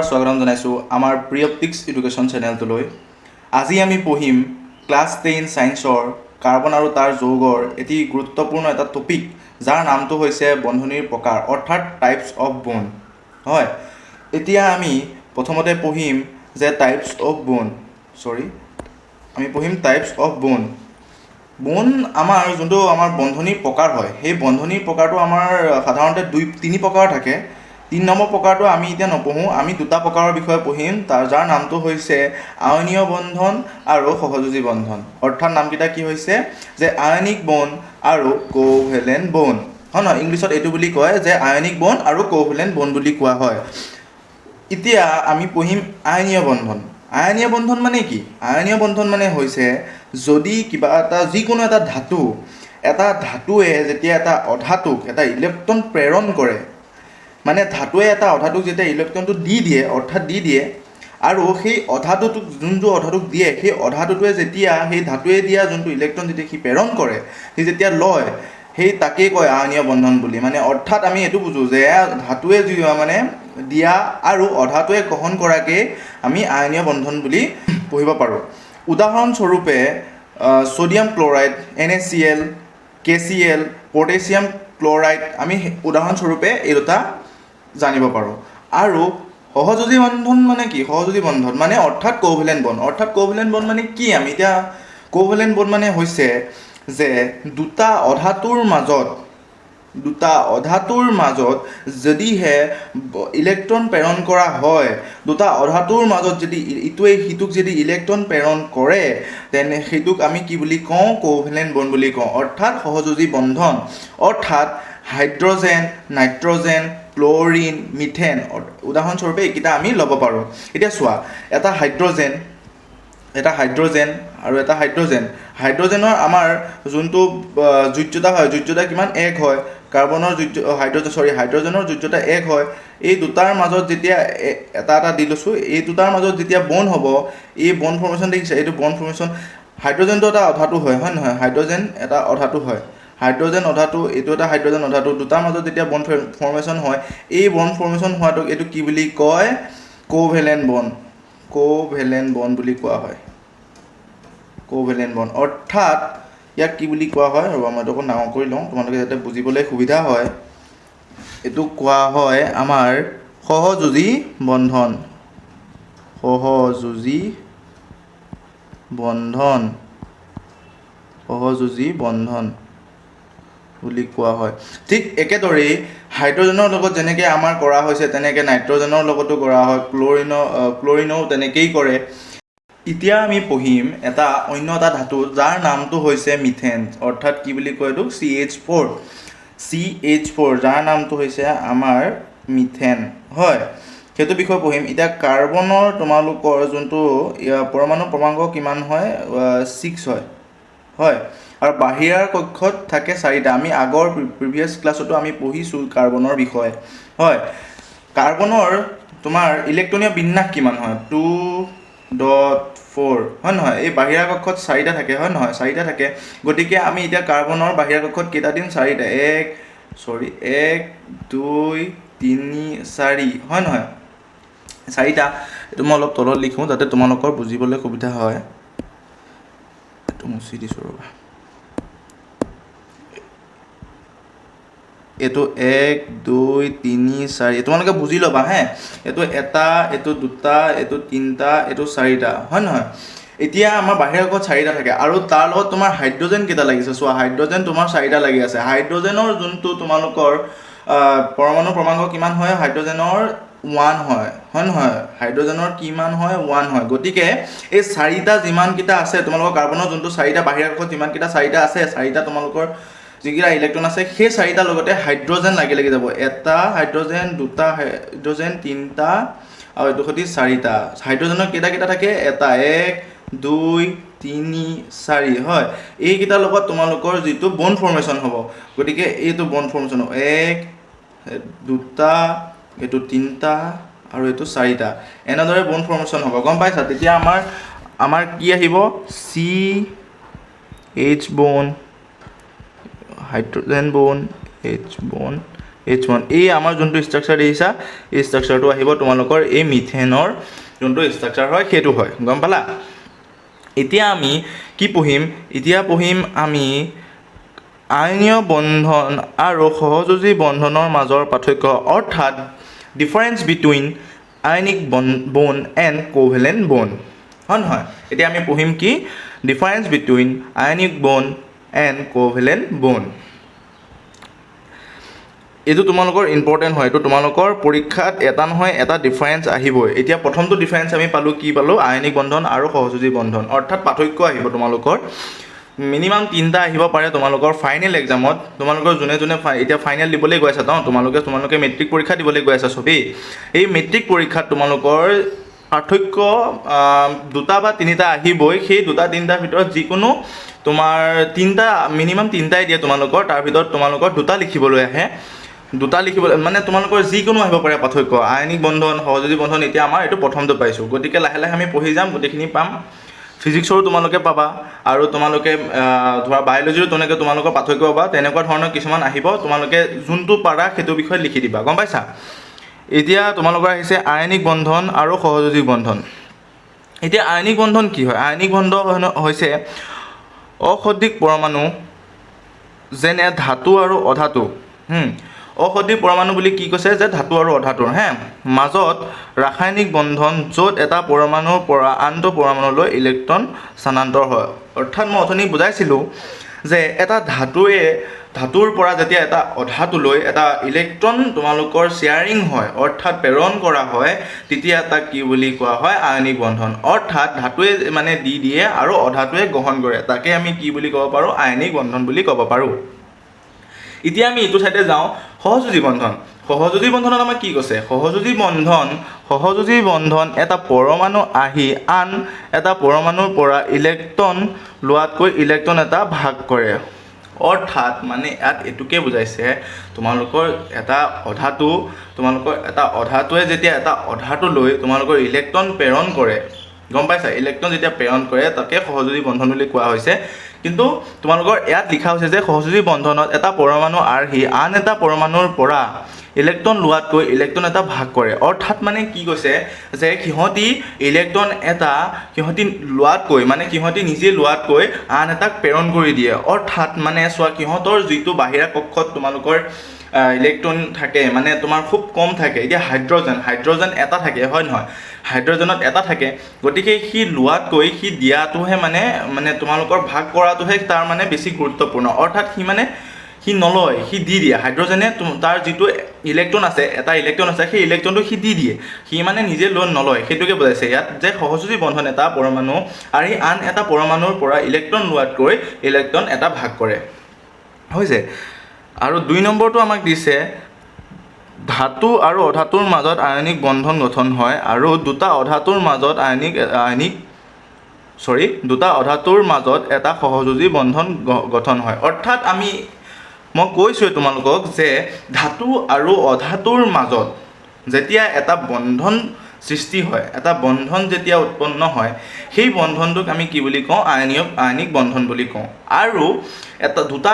স্বাগতম জনাইছোঁ আমাৰ প্ৰিঅপ্টিক্স এডুকেশ্যন চেনেলটোলৈ। আজি আমি পঢ়িম ক্লাছ 10 ছায়েন্সৰ কাৰ্বন আৰু তাৰ যৌগৰ এটি গুৰুত্বপূৰ্ণ এটা টপিক, যাৰ নামটো হৈছে বন্ধনীৰ প্ৰকাৰ অৰ্থাৎ টাইপছ অফ বোন। হয়, এতিয়া আমি প্ৰথমতে পঢ়িম যে টাইপছ অফ বোন। বোন আমাৰ যোনটো আমাৰ বন্ধনীৰ প্ৰকাৰ হয়, সেই বন্ধনীৰ প্ৰকাৰটো আমাৰ সাধাৰণতে তিনি প্ৰকাৰ থাকে। 3 নম্বৰ প্ৰকাৰটো আমি এতিয়া নপঢ়োঁ, আমি দুটা প্ৰকাৰৰ বিষয়ে পঢ়িম, যাৰ নামটো হৈছে আয়নীয় বন্ধন আৰু সহযোজী বন্ধন। অৰ্থাৎ নামকেইটা কি হৈছে যে আয়নিক বন আৰু কোভেলেণ্ট বন। হয় নহয়, ইংলিছত এইটো বুলি কয় যে আয়নিক বন আৰু কোভেলেণ্ট বন বুলি কোৱা হয়। এতিয়া আমি পঢ়িম আয়নীয় বন্ধন। আয়নীয় বন্ধন মানে কি? আয়নীয় বন্ধন মানে হৈছে যদি যিকোনো এটা ধাতুৱে যেতিয়া এটা অধাতুক এটা ইলেক্ট্ৰন প্ৰেৰণ কৰে, মানে ধাতুৱে এটা অধাতুক যেতিয়া ইলেক্ট্ৰনটো দি দিয়ে আৰু সেই অধাতুটোক যোনটো অধাতুক দিয়ে, সেই অধাতুটোৱে যেতিয়া সেই ধাতুৱে দিয়া যোনটো ইলেক্ট্ৰন যেতিয়া সি প্ৰেৰণ কৰে, সি যেতিয়া লয়, সেই তাকেই কয় আয়নীয় বন্ধন বুলি। মানে অৰ্থাৎ আমি এইটো বুজোঁ যে ধাতুৱে মানে দিয়া আৰু অধাতুৱে গ্ৰহণ কৰাকেই আমি আয়নীয় বন্ধন বুলি পঢ়িব পাৰোঁ। উদাহৰণস্বৰূপে sodium chloride NaCl, KCl, potassium chloride আমি উদাহৰণস্বৰূপে এই দুটা জানিব পাৰোঁ। আৰু সহযোজী বন্ধন মানে কি? সহযোজী বন্ধন মানে অৰ্থাৎ কোভেলেণ্ট বন। অৰ্থাৎ কোভেলেণ্ট বন মানে কি? আমি এতিয়া কোভেলেণ্ট বন মানে হৈছে যে দুটা অধাতুৰ মাজত যদিহে ইলেক্ট্ৰন প্ৰেৰণ কৰা হয়, দুটা অধাতুৰ মাজত যদি ইটোৱে সিটোক যদি ইলেক্ট্ৰন প্ৰেৰণ কৰে, তেনে সেইটোক আমি কি বুলি কওঁ? কোভেলেণ্ট বন বুলি কওঁ, অৰ্থাৎ সহযোজী বন্ধন। অৰ্থাৎ হাইড্ৰজেন, নাইট্ৰজেন, ক্লৰিন, মিথেন উদাহৰণস্বৰূপে এইকেইটা আমি ল'ব পাৰোঁ। এতিয়া চোৱা, এটা হাইড্ৰজেন আৰু এটা হাইড্ৰজেনৰ আমাৰ যোনটো যোজ্যতা হয়, যোজ্যতা কিমান? 1 হয়। হাইড্ৰজেনৰ যোজ্যতা 1 হয়। এই দুটাৰ মাজত যেতিয়া এটা দি লৈছোঁ, এই দুটাৰ মাজত যেতিয়া বন্ড হ'ব, এই বন্ড ফৰ্মেশ্যন দেখিছে? এইটো বন্ড ফৰ্মেশ্যন, হাইড্ৰজেনটো এটা অধাতু হয় নহয়? হাইড্ৰজেন এটা অধাতু হয়। হাইড্ৰজেন অধাতু, এইটো এটা হাইড্ৰজেন অধাতু, দুটাৰ মাজত যেতিয়া বন্ড ফৰ্মেশ্যন হয়, এই বন্ড ফৰ্মেশ্যন হোৱাটোক এইটো কি বুলি কয়? কোভেলেণ্ট বন বুলি কোৱা হয়। কোভেলেণ্ট বন অৰ্থাৎ ইয়াক কি বুলি কোৱা হয়? ৰ'বা মই এইটো অকণ ডাঙৰ কৰি লওঁ, তোমালোকে যাতে বুজিবলৈ সুবিধা হয়। এইটোক কোৱা হয় আমাৰ সহযোজী বন্ধন বুলি কোৱা হয়। ঠিক একেদৰেই হাইড্ৰজেনৰ লগত যেনেকৈ আমাৰ কৰা হৈছে, তেনেকৈ নাইট্ৰজেনৰ লগতো কৰা হয়, ক্লৰিনেও তেনেকেই কৰে। এতিয়া আমি পঢ়িম অন্য এটা ধাতু, যাৰ নামটো হৈছে মিথেন। অৰ্থাৎ কি বুলি কয় এইটোক? CH4, যাৰ নামটো হৈছে আমাৰ মিথেন। হয়, সেইটো বিষয়ে পঢ়িম। এতিয়া কাৰ্বনৰ তোমালোকৰ যোনটো পৰমাণু ক্ৰমাংক কিমান হয়? 6 হয়। হয়, আৰু বাহিৰাৰ কক্ষত থাকে 4টা। আমি আগৰ প্ৰিভিয়াছ ক্লাছতো আমি পঢ়িছোঁ কাৰ্বনৰ বিষয়ে। হয়, কাৰ্বনৰ তোমাৰ ইলেক্ট্ৰনীয় বিন্যাস কিমান হয়? 2.4, হয় নহয়? এই বাহিৰা কক্ষত 4টা থাকে, হয় নহয়? 4টা থাকে। গতিকে আমি এতিয়া কাৰ্বনৰ বাহিৰা কক্ষত কেইটা দিম? 4টা। 1, 2, 3, 4, হয় নহয়? 4টা। এইটো মই অলপ তলত লিখোঁ যাতে তোমালোকৰ বুজিবলৈ সুবিধা হয়। এইটো মুচি দিছোঁ ৰ'বা। এইটো 1, 2, 3, 4, তোমালোকে বুজি ল'বা হে। এইটো এটা, এইটো দুটা, এইটো 3টা, এইটো 4টা, হয় নহয়? এতিয়া আমাৰ বাহিৰৰ কক্ষত 4টা থাকে, আৰু তাৰ লগত তোমাৰ হাইড্ৰজেন কেইটা লাগিছে? চোৱা, হাইড্ৰজেন তোমাৰ 4টা লাগি আছে। হাইড্ৰজেনৰ যোনটো তোমালোকৰ পৰমাণু ক্ৰমাংক কিমান হয়? হাইড্ৰজেনৰ 1 হয়, হয় নহয়? হাইড্ৰজেনৰ কিমান হয়? 1 হয়। গতিকে এই 4টা যিমানকেইটা আছে, তোমালোকৰ কাৰ্বনৰ যোনটো 4টা বাহিৰা কক্ষত যিমানকেইটা 4টা আছে, 4টা তোমালোকৰ যিকেইটা ইলেক্ট্ৰন আছে, সেই 4টাৰ লগতে হাইড্ৰজেন লাগি যাব। এটা হাইড্ৰজেন, দুটা হাইড্ৰজেন, 3টা, আৰু এইটো সৈতে 4টা। হাইড্ৰজেনৰ কেইটা থাকে? এটা, 1, 2, 3, 4, হয়। এইকেইটাৰ লগত তোমালোকৰ যিটো বন্ড ফৰ্মেশ্যন হ'ব, গতিকে এইটো বন্ড ফৰ্মেশ্যন হ'ব 1, 2, এইটো 3টা, আৰু এইটো 4টা। এনেদৰে বন্ড ফৰ্মেশ্যন হ'ব, গম পাইছা? তেতিয়া আমাৰ কি আহিব? CH বন, হাইড্ৰজেন বন, H বন, H1 এই আমাৰ যোনটো ষ্ট্ৰাকচাৰ দেখিছা এই ষ্ট্ৰাকচাৰটো আহিব তোমালোকৰ এই মিথেনৰ যোনটো ষ্ট্ৰাকচাৰ হয় সেইটো হয় গম পালা এতিয়া আমি কি পঢ়িম এতিয়া পঢ়িম আমি আয়নীয় বন্ধন আৰু সহযোজী বন্ধনৰ মাজৰ পাৰ্থক্য অৰ্থাৎ ডিফাৰেন্স বিটুইন আয়নিক বন এণ্ড কোভেলেণ্ট বন হয় নহয় এতিয়া আমি পঢ়িম কি ডিফাৰেন্স বিটুইন আয়নিক বন এণ্ড কোভেলেণ্ট বন এইটো তোমালোকৰ ইম্পৰ্টেণ্ট হয় এইটো তোমালোকৰ পৰীক্ষাত এটা নহয় এটা ডিফাৰেন্স আহিবই এতিয়া প্ৰথমটো ডিফাৰেন্স আমি পালোঁ কি পালোঁ আয়নিক বন্ধন আৰু সহযোজী বন্ধন অৰ্থাৎ পাৰ্থক্য আহিব তোমালোকৰ মিনিমাম 3টা আহিব পাৰে তোমালোকৰ ফাইনেল এক্সামত তোমালোকৰ যোনে যোনে এতিয়া ফাইনেল দিবলৈ গৈ আছা ন তোমালোকে মেট্ৰিক পৰীক্ষা দিবলৈ গৈ আছা চবেই এই মেট্ৰিক পৰীক্ষাত তোমালোকৰ পাৰ্থক্য 2টা বা 3টা আহিবই সেই 2টা 3টাৰ ভিতৰত যিকোনো তোমাৰ 3টা মিনিমাম 3টাই দিয়ে তোমালোকৰ তাৰ ভিতৰত তোমালোকৰ 2টা লিখিবলৈ আহে 2টা লিখিবলৈ মানে তোমালোকৰ যিকোনো আহিব পাৰে পাৰ্থক্য আয়নিক বন্ধন সহযোজী বন্ধন এতিয়া আমাৰ এইটো প্ৰথমটো পাইছোঁ গতিকে লাহে লাহে আমি পঢ়ি যাম গোটেইখিনি পাম ফিজিক্সৰো তোমালোকে পাবা আৰু তোমালোকে ধৰা বায়'লজিৰো তেনেকৈ তোমালোকৰ পাৰ্থক্য পাবা তেনেকুৱা ধৰণৰ কিছুমান আহিব তোমালোকে যোনটো পাৰা সেইটো বিষয়ে লিখি দিবা গম পাইছা এতিয়া তোমালোকৰ আহিছে আয়নিক বন্ধন আৰু সহযোজী বন্ধন এতিয়া আয়নিক বন্ধন কি হয় আয়নিক বন্ধন হৈছে অসদৃশ পৰমাণু যেনে ধাতু আৰু অধাতু অসদৃশ পৰমাণু বুলি কি কৈছে যে ধাতু আৰু অধাতুৰ মাজত ৰাসায়নিক বন্ধন য'ত এটা পৰমাণুৰ পৰা আনটো পৰমাণুলৈ ইলেক্ট্ৰন স্থানান্তৰ হয় অৰ্থাৎ মই অথনি বুজাইছিলোঁ যে এটা ধাতুৰ পৰা যেতিয়া এটা অধাতুলৈ এটা ইলেক্ট্ৰন তোমালোকৰ শ্বেয়াৰিং হয় অৰ্থাৎ প্ৰেৰণ কৰা হয় তেতিয়া তাক কি বুলি কোৱা হয় আয়নিক বন্ধন অৰ্থাৎ ধাতুৱে মানে দি দিয়ে আৰু অধাতুৱে গ্ৰহণ কৰে তাকে আমি কি বুলি ক'ব পাৰোঁ আয়নিক বন্ধন বুলি ক'ব পাৰোঁ এতিয়া আমি এইটো চাইডে যাওঁ সহযোজী বন্ধনত আমাক কি কৈছে সহযোজী বন্ধন এটা পৰমাণু আহি আন এটা পৰমাণুৰ পৰা ইলেক্ট্ৰন লোৱাতকৈ ইলেক্ট্ৰন এটা ভাগ কৰে অৰ্থাৎ মানে ইয়াত এইটোকে বুজাইছে তোমালোকৰ এটা অধাতুৱে যেতিয়া এটা অধাতুলৈ তোমালোকৰ ইলেক্ট্ৰন প্ৰেৰণ কৰে গম পাইছা ইলেক্ট্ৰন যেতিয়া প্ৰেৰণ কৰে তাকে সহযোজী বন্ধন বুলি কোৱা হৈছে কিন্তু তোমালোকৰ ইয়াত লিখা হৈছে যে সহযোজী বন্ধনত এটা পৰমাণু আহি আন এটা পৰমাণুৰ পৰা ইলেক্ট্ৰন লোৱাতকৈ ইলেক্ট্ৰন এটা ভাগ কৰে অৰ্থাৎ মানে কি কৈছে যে সিহঁতি নিজে লোৱাতকৈ আন এটাক প্ৰেৰণ কৰি দিয়ে অৰ্থাৎ মানে চোৱা সিহঁতৰ যিটো বাহিৰা কক্ষত তোমালোকৰ ইলেক্ট্ৰন থাকে মানে তোমাৰ খুব কম থাকে এতিয়া হাইড্ৰজেন এটা থাকে হয় নহয় হাইড্ৰজেনত এটা থাকে গতিকে সি লোৱাতকৈ সি দিয়াটোহে মানে তোমালোকৰ ভাগ কৰাটোহে তাৰ মানে বেছি গুৰুত্বপূৰ্ণ অৰ্থাৎ সি নলয় সি দি দিয়ে হাইড্ৰজেনে তাৰ যিটো ইলেক্ট্ৰন আছে এটা ইলেক্ট্ৰন আছে সেই ইলেক্ট্ৰনটো সি দি দিয়ে সি মানে নিজে নলয় সেইটোকে বুজাইছে ইয়াত যে সহযোজী বন্ধন এটা পৰমাণু আৰু আন এটা পৰমাণুৰ পৰা ইলেক্ট্ৰন লোৱাতকৈ ইলেক্ট্ৰন এটা ভাগ কৰে হৈছে আৰু 2 নম্বৰটো আমাক দিছে ধাতু আৰু অধাতুৰ মাজত আয়নিক বন্ধন গঠন হয় আৰু দুটা অধাতুৰ মাজত এটা সহযোজী বন্ধন গঠন হয় অৰ্থাৎ মই কৈছোঁ তোমালোকক যে ধাতু আৰু অধাতুৰ মাজত যেতিয়া এটা বন্ধন সৃষ্টি হয় এটা বন্ধন যেতিয়া উৎপন্ন হয় সেই বন্ধনটোক আমি কি বুলি কওঁ আয়নিক বন্ধন বুলি কওঁ আৰু দুটা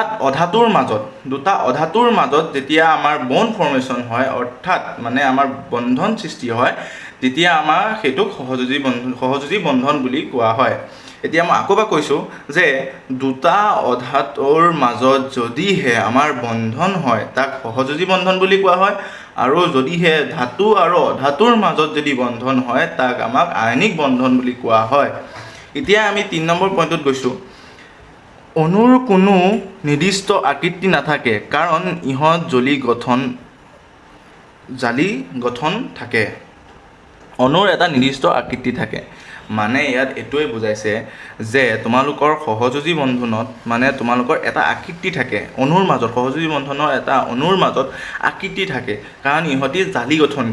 অধাতুৰ মাজত যেতিয়া আমাৰ বন্ড ফৰ্মেশ্যন হয় অৰ্থাৎ মানে আমাৰ বন্ধন সৃষ্টি হয় তেতিয়া আমাৰ সেইটোক সহযোজী বন্ধন বুলি কোৱা হয় এতিয়া মই আকৌ কৈছোঁ যে দুটা অধাতুৰ মাজত যদিহে আমাৰ বন্ধন হয় তাক সহযোজী বন্ধন বুলি কোৱা হয় আৰু যদিহে ধাতু আৰু অধাতুৰ মাজত যদি বন্ধন হয় তাক আমাক আয়নিক বন্ধন বুলি কোৱা হয় এতিয়া আমি 3 নম্বৰ পইণ্টত গৈছোঁ অণুৰ কোনো নিৰ্দিষ্ট আকৃতি নাথাকে কাৰণ ইহঁত জালি গঠন থাকে অণুৰ এটা নিৰ্দিষ্ট আকৃতি থাকে মানে ইয়াত এইটোৱে বুজাইছে যে তোমালোকৰ সহযোজী বন্ধনত মানে তোমালোকৰ এটা আকৃতি থাকে সহযোজী বন্ধনৰ এটা অণুৰ মাজত আকৃতি থাকে কাৰণ ইহঁতি জালি গঠন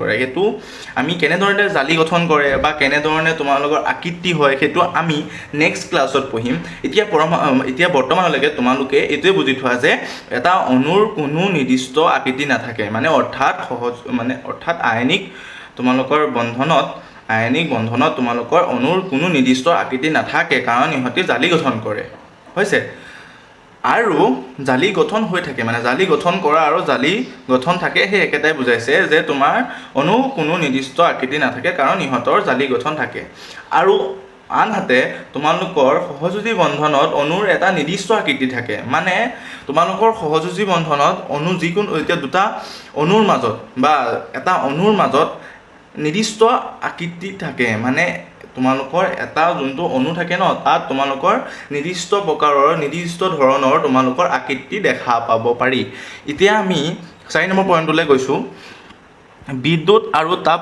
কৰে সেইটো আমি কেনেধৰণে জালি গঠন কৰে বা কেনেধৰণে তোমালোকৰ আকৃতি হয় সেইটো আমি নেক্সট ক্লাছত পঢ়িম এতিয়া বৰ্তমানলৈকে তোমালোকে এইটোৱে বুজি থোৱা যে এটা অণুৰ কোনো নিৰ্দিষ্ট আকৃতি নাথাকে মানে অৰ্থাৎ আয়নিক বন্ধনত তোমালোকৰ অণুৰ কোনো নিৰ্দিষ্ট আকৃতি নাথাকে কাৰণ ইহঁতি জালি গঠন কৰে হৈছে আৰু জালি গঠন হৈ থাকে, মানে জালি গঠন কৰা আৰু জালি গঠন থাকে সেই একেটাই বুজাইছে যে তোমাৰ অণু কোনো নিৰ্দিষ্ট আকৃতি নাথাকে কাৰণ ইহঁতৰ জালি গঠন থাকে। আৰু আনহাতে তোমালোকৰ সহযোজী বন্ধনত অণুৰ এটা নিৰ্দিষ্ট আকৃতি থাকে, মানে তোমালোকৰ সহযোজী বন্ধনত অণু যিকোনো এতিয়া দুটা অণুৰ মাজত বা এটা অণুৰ মাজত নিৰ্দিষ্ট আকৃতি থাকে, মানে তোমালোকৰ এটা যোনটো অণু থাকে ন তাত তোমালোকৰ নিৰ্দিষ্ট প্ৰকাৰৰ নিৰ্দিষ্ট ধৰণৰ তোমালোকৰ আকৃতি দেখা পাব পাৰি। এতিয়া আমি 4 নম্বৰ পইণ্টলৈ গৈছোঁ। বিদ্যুৎ আৰু তাপ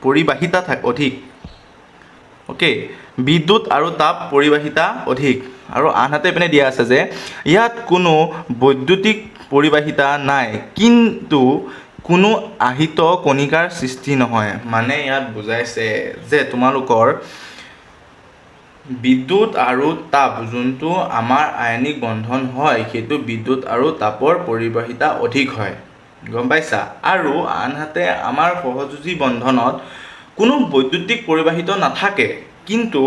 পৰিবাহিতা অধিক। অ'কে, বিদ্যুৎ আৰু তাপ পৰিবাহিতা অধিক। আৰু আনহাতে পিনে দিয়া আছে যে ইয়াত কোনো বৈদ্যুতিক পৰিবাহিতা নাই কিন্তু কোনো আহিত কণিকাৰ সৃষ্টি নহয়। মানে ইয়াত বুজাইছে যে তোমালোকৰ বিদ্যুৎ আৰু তাপ যোনটো আমাৰ আয়নিক বন্ধন হয় সেইটো বিদ্যুৎ আৰু তাপৰ পৰিবাহিতা অধিক হয়, গম পাইছা। আৰু আনহাতে আমাৰ সহযোজী বন্ধনত কোনো বৈদ্যুতিক পৰিবাহিত নাথাকে কিন্তু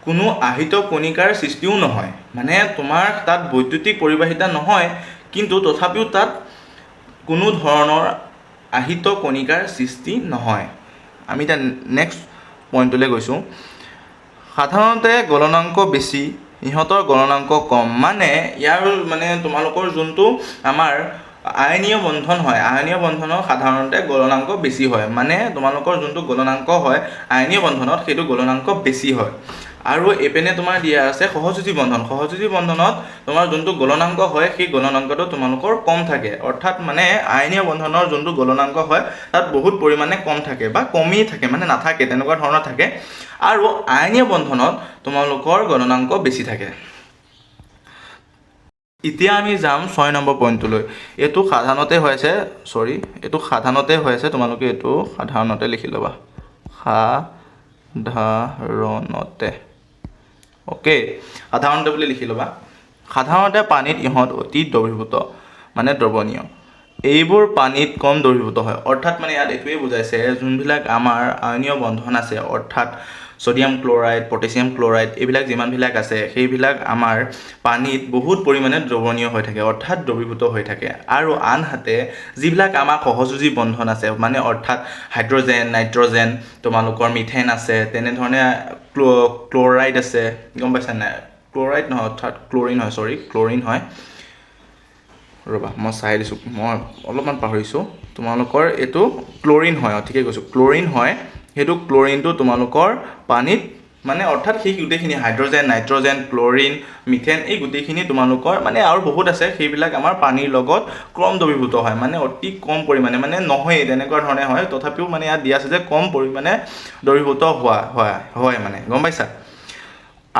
কোনো আহিত কণিকাৰ সৃষ্টিও নহয়। মানে তোমাৰ তাত বৈদ্যুতিক পৰিবাহিতা নহয় কিন্তু তথাপিও তাত কোনো ধৰণৰ আহিত কণিকাৰ সৃষ্টি নহয়। আমি এতিয়া নেক্সট পইণ্টলৈ গৈছোঁ। সাধাৰণতে গলনাংক বেছি, ইহঁতৰ গলনাংক কম। মানে ইয়াৰ মানে তোমালোকৰ যোনটো আমাৰ আয়নীয় বন্ধন হয়, আয়নীয় বন্ধনৰ সাধাৰণতে গলনাংক বেছি হয়, মানে তোমালোকৰ যোনটো গলনাংক হয় আয়নীয় বন্ধনত সেইটো গলনাংক বেছি হয়। আৰু এইপিনে তোমাৰ দিয়া আছে সহযোজী বন্ধন। সহযোজী বন্ধনত তোমাৰ যোনটো গলনাংক হয় সেই গলনাংকটো তোমালোকৰ কম থাকে, অৰ্থাৎ মানে আয়নীয় বন্ধনৰ যোনটো গলনাংক হয় তাত বহুত পৰিমাণে কম থাকে বা কমেই থাকে, মানে নাথাকে তেনেকুৱা ধৰণৰ থাকে। আৰু আয়নীয় বন্ধনত তোমালোকৰ গলনাংক বেছি থাকে। এতিয়া আমি যাম 6 নম্বৰ পইণ্টলৈ। এইটো সাধাৰণতে হৈ আছে, তোমালোকে এইটো সাধাৰণতে লিখি ল'বা, সাধাৰণতে। অ'কে, সাধাৰণতে বুলি লিখি ল'বা। সাধাৰণতে পানীত ইহঁত অতি দ্ৰৱীভূত, মানে দ্ৰৱণীয়। এইবোৰ পানীত কম দ্ৰৱীভূত হয়, অৰ্থাৎ মানে ইয়াত এইটোৱে বুজাইছে যোনবিলাক আমাৰ আয়নীয় বন্ধন আছে, অৰ্থাৎ ছ'ডিয়াম ক্লৰাইড, পটাছিয়াম ক্লৰাইড এইবিলাক যিমানবিলাক আছে সেইবিলাক আমাৰ পানীত বহুত পৰিমাণে দ্ৰৱণীয় হৈ থাকে, অৰ্থাৎ দ্ৰৱীভূত হৈ থাকে। আৰু আনহাতে যিবিলাক আমাৰ সহযোজী বন্ধন আছে, মানে অৰ্থাৎ হাইড্ৰজেন, নাইট্ৰজেন, তোমালোকৰ মিথেন আছে, তেনেধৰণে ক্লৰাইড আছে, গম পাইছা নাই? ক্লৰাইড নহয়, অৰ্থাৎ ক্লৰিন হয়। ৰ'বা মই চাই দিছোঁ, মই অলপমান পাহৰিছোঁ। তোমালোকৰ এইটো ক্লৰিন হয়, ঠিকেই কৈছোঁ, ক্লৰিন হয়। সেইটো ক্লৰিনটো তোমালোকৰ পানীত মানে অৰ্থাৎ সেই গোটেইখিনি হাইড্ৰজেন, নাইট্ৰজেন, ক্লৰিন, মিথেন এই গোটেইখিনি তোমালোকৰ মানে আৰু বহুত আছে, সেইবিলাক আমাৰ পানীৰ লগত কম দ্ৰৱীভূত হয়, মানে অতি কম পৰিমাণে, মানে নহয়েই তেনেকুৱা ধৰণে হয়। তথাপিও মানে ইয়াত দিয়া আছে যে কম পৰিমাণে দ্ৰৱীভূত হয় মানে, গম পাইছা।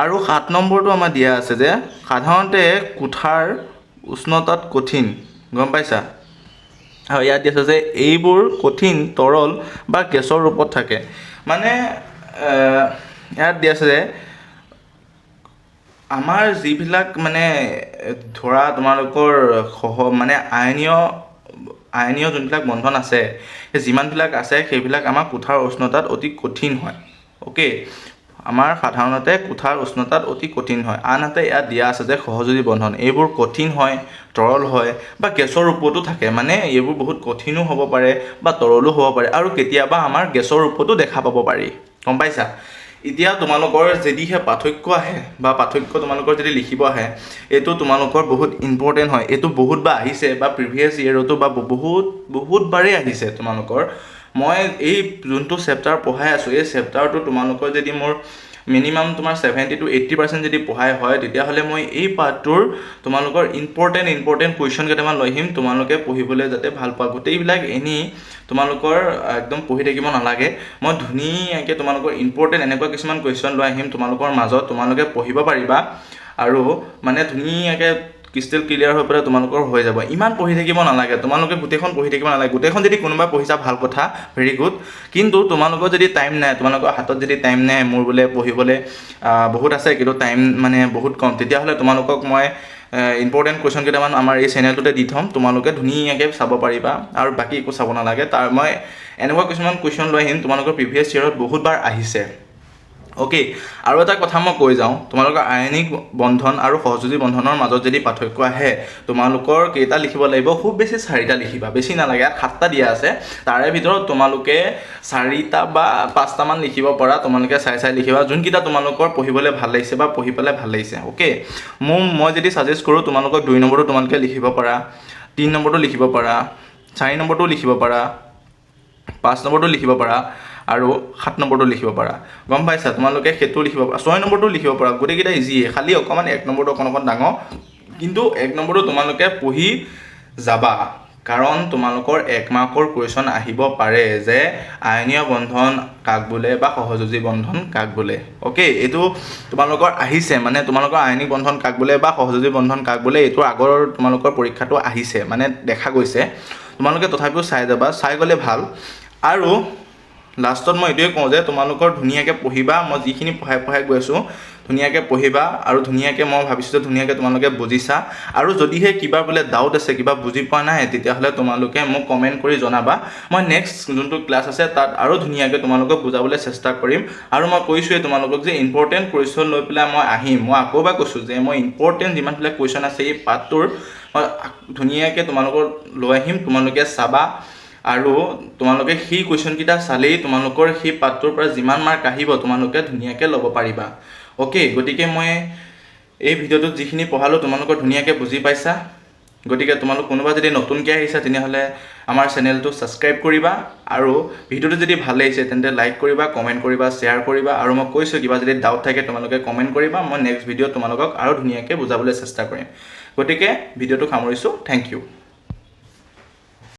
আৰু 7 নম্বৰটো আমাৰ দিয়া আছে যে সাধাৰণতে কোঠাৰ উষ্ণতাত কঠিন, গম পাইছা। আৰু ইয়াত দিয়া আছে যে এইবোৰ কঠিন, তৰল বা গেছৰ ৰূপত থাকে। মানে ইয়াত দিয়া আছে যে আমাৰ যিবিলাক মানে ধৰা তোমালোকৰ মানে আয়নীয় যোনবিলাক বন্ধন আছে, সেই যিমানবিলাক আছে সেইবিলাক আমাৰ কোঠাৰ উষ্ণতাত অতি কঠিন হয়। অ'কে, আমাৰ সাধাৰণতে কোঠাৰ উষ্ণতাত অতি কঠিন হয়। আনহাতে ইয়াত দিয়া আছে যে সহযোজী বন্ধন এইবোৰ কঠিন হয়, তৰল হয় বা গেছৰ ৰূপতো থাকে, মানে এইবোৰ বহুত কঠিনো হ'ব পাৰে বা তৰলো হ'ব পাৰে আৰু কেতিয়াবা আমাৰ গেছৰ ৰূপতো দেখা পাব পাৰি, গম পাইছা। এতিয়া তোমালোকৰ যদিহে পাৰ্থক্য আহে বা পাৰ্থক্য তোমালোকৰ যদি লিখিব আহে, এইটো তোমালোকৰ বহুত ইম্পৰ্টেণ্ট হয়। এইটো বহুতবাৰ আহিছে বা প্ৰিভিয়াছ ইয়েৰতো বা বহুতবাৰেই আহিছে তোমালোকৰ। মই এই যোনটো চেপ্টাৰ পঢ়াই আছোঁ, এই চেপ্টাৰটো তোমালোকৰ যদি মোৰ মিনিমাম তোমাৰ 70 to 80% যদি পঢ়াই হয়, তেতিয়াহ'লে মই এই পাৰ্টটোৰ তোমালোকৰ ইম্পৰ্টেণ্ট কুৱেশ্যন কেইটামান লৈ আহিম, তোমালোকে পঢ়িবলৈ যাতে ভাল পোৱা। গোটেইবিলাক এনেই তোমালোকৰ একদম পঢ়ি থাকিব নালাগে, মই ধুনীয়াকৈ তোমালোকৰ ইম্পৰ্টেণ্ট এনেকুৱা কিছুমান কুৱেশ্যন লৈ আহিম তোমালোকৰ মাজত, তোমালোকে পঢ়িব পাৰিবা আৰু মানে ধুনীয়াকৈ ক্ৰিষ্টেল ক্লিয়াৰ হৈ পেলাই তোমালোকৰ হৈ যাব। ইমান পঢ়ি থাকিব নালাগে, তোমালোকে গোটেইখন পঢ়ি থাকিব নালাগে। গোটেইখন যদি কোনোবা পঢ়িছা ভাল কথা, ভেৰি গুড। কিন্তু তোমালোকৰ যদি টাইম নাই, তোমালোকৰ হাতত যদি টাইম নাই, মোৰ বোলে পঢ়িবলৈ বহুত আছে কিন্তু টাইম মানে বহুত কম, তেতিয়াহ'লে তোমালোকক মই ইম্পৰ্টেণ্ট কুৱেশ্যন কেইটামান আমাৰ এই চেনেলটোতে দি থ'ম, তোমালোকে ধুনীয়াকৈ চাব পাৰিবা আৰু বাকী একো চাব নালাগে। মই এনেকুৱা কিছুমান কুৱেশ্যন লৈ আহিম তোমালোকৰ প্ৰিভিয়াছ ইয়েৰত বহুতবাৰ আহিছে। অ'কে, আৰু এটা কথা মই কৈ যাওঁ, তোমালোকৰ আইনিক বন্ধন আৰু সহযোগী বন্ধনৰ মাজত যদি পাৰ্থক্য আহে, তোমালোকৰ কেইটা লিখিব লাগিব? খুব বেছি 4টা লিখিবা, বেছি নালাগে। ইয়াত 7টা দিয়া আছে, তাৰে ভিতৰত তোমালোকে 4টা বা 5টামান লিখিব পৰা, তোমালোকে চাই লিখিবা, যোনকেইটা তোমালোকৰ পঢ়িবলৈ ভাল লাগিছে বা পঢ়ি পেলাই ভাল লাগিছে। অ'কে, মই যদি ছাজেষ্ট কৰোঁ, তোমালোকক 2 নম্বৰটো তোমালোকে লিখিব পাৰা, 3 নম্বৰটো লিখিব পাৰা, 4 নম্বৰটো লিখিব পাৰা, 5 নম্বৰটো লিখিব পাৰা, আৰু 7 নম্বৰটো লিখিব পাৰা। গম পাইছা? তোমালোকে সেইটো লিখিব পাৰা, 6 নম্বৰটো লিখিব পাৰা। গোটেইকেইটা ইজিয়ে, খালি অকণমান 1 নম্বৰটো অকণ ডাঙৰ, কিন্তু 1 নম্বৰটো তোমালোকে পঢ়ি যাবা, কাৰণ তোমালোকৰ 1 মাৰ্কৰ কুৱেশ্যন আহিব পাৰে যে আইনীয় বন্ধন কাক বোলে বা সহযোগী বন্ধন কাক বোলে। অ'কে, এইটো তোমালোকৰ আহিছে, মানে তোমালোকৰ আইনী বন্ধন কাক বোলে বা সহযোগী বন্ধন কাক বোলে, এইটো আগৰ তোমালোকৰ পৰীক্ষাটো আহিছে, মানে দেখা গৈছে। তোমালোকে তথাপিও চাই যাবা, চাই গ'লে ভাল। আৰু লাষ্টত মই এইটোৱে কওঁ যে তোমালোকৰ ধুনীয়াকৈ পঢ়িবা, মই যিখিনি পঢ়াই গৈ আছোঁ ধুনীয়াকৈ পঢ়িবা, আৰু ধুনীয়াকৈ মই ভাবিছোঁ যে ধুনীয়াকৈ তোমালোকে বুজিছা। আৰু যদিহে কিবা বোলে ডাউট আছে, কিবা বুজি পোৱা নাই, তেতিয়াহ'লে তোমালোকে মোক কমেণ্ট কৰি জনাবা। মই নেক্সট যোনটো ক্লাছ আছে তাত আৰু ধুনীয়াকৈ তোমালোকক বুজাবলৈ চেষ্টা কৰিম। আৰু মই কৈছোঁৱেই তোমালোকক যে ইম্পৰ্টেণ্ট কুৱেশ্যন লৈ পেলাই মই আহিম। মই আকৌ এবাৰ কৈছোঁ যে মই ইম্পৰ্টেণ্ট যিমানবিলাক কুৱেশ্যন আছে এই পাৰ্টটোৰ মই ধুনীয়াকৈ তোমালোকক লৈ আহিম, তোমালোকে চাবা। আৰু তোমালোকে সেই কুৱেশ্যনকেইটা চালেই তোমালোকৰ সেই পাৰ্টটোৰ পৰা যিমান মাৰ্ক আহিব তোমালোকে ধুনীয়াকৈ ল'ব পাৰিবা। অ'কে, গতিকে মই এই ভিডিঅ'টোত যিখিনি পঢ়ালোঁ তোমালোকৰ ধুনীয়াকৈ বুজি পাইছা। গতিকে তোমালোক কোনোবা যদি নতুনকৈ আহিছা তেনেহ'লে আমাৰ চেনেলটো ছাবস্ক্ৰাইব কৰিবা, আৰু ভিডিঅ'টো যদি ভাল লাগিছে তেন্তে লাইক কৰিবা, কমেণ্ট কৰিবা, শ্বেয়াৰ কৰিবা। আৰু মই কৈছোঁ কিবা যদি ডাউট থাকে তোমালোকে কমেণ্ট কৰিবা, মই নেক্সট ভিডিঅ'ত তোমালোকক আৰু ধুনীয়াকৈ বুজাবলৈ চেষ্টা কৰিম। গতিকে ভিডিঅ'টো সামৰিছোঁ, থেংক ইউ।